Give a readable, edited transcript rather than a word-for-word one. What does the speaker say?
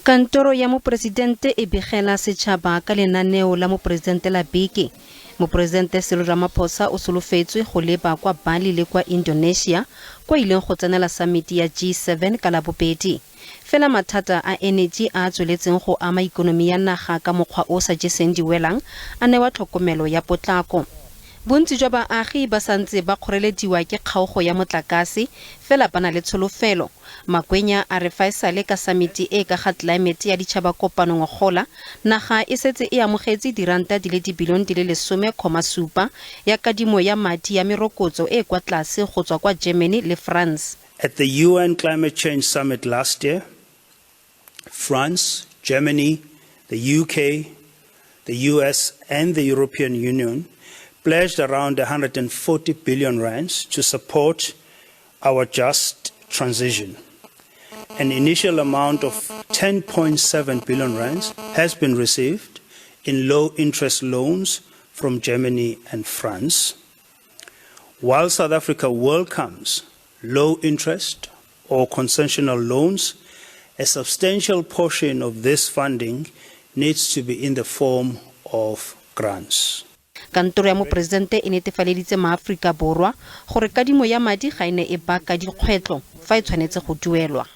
Kantoro ya mopresidente e begela setšhaba ka lenaneo la mopresidente la beke. Mopresidente Cyril Ramaphosa o solofetswe go leba kwa Bali le kwa Indonesia kwa ileng go tsenela summit ya G7 ka labobedi. Fela mathata a eneji a tsweletseng go ama ikonomi ya naga ka mokgwa o sa jeseng diwelang a newa tlhokomelo ya potlako. Bontsi jwa baagi ba santse ba kgorelediwa ke kgaogo ya motlakase fela bana le tsholofelo. Magwenya a re fa esale ka summit e ka ga climate ya ditšhaba kopano ngogola naga e setse e amogetse diranta di le dibilione di le 10.7 ya kadimo ya madi ya merokotso e kwa tlase go tswa kwa Germany le France. At the UN Climate Change Summit last year, France, Germany, the UK, the US and the European Union pledged around 140 billion rands to support our just transition. An initial amount of 10.7 billion rands has been received in low-interest loans from Germany and France. While South Africa welcomes low-interest or concessional loans, a substantial portion of this funding needs to be in the form of grants. Kantoro ya mopresidente e netefaleditse Afrika Borwa gore kadimo ya madi ga ene e baka dikgwetlo fa e tshwanetse go duelwa.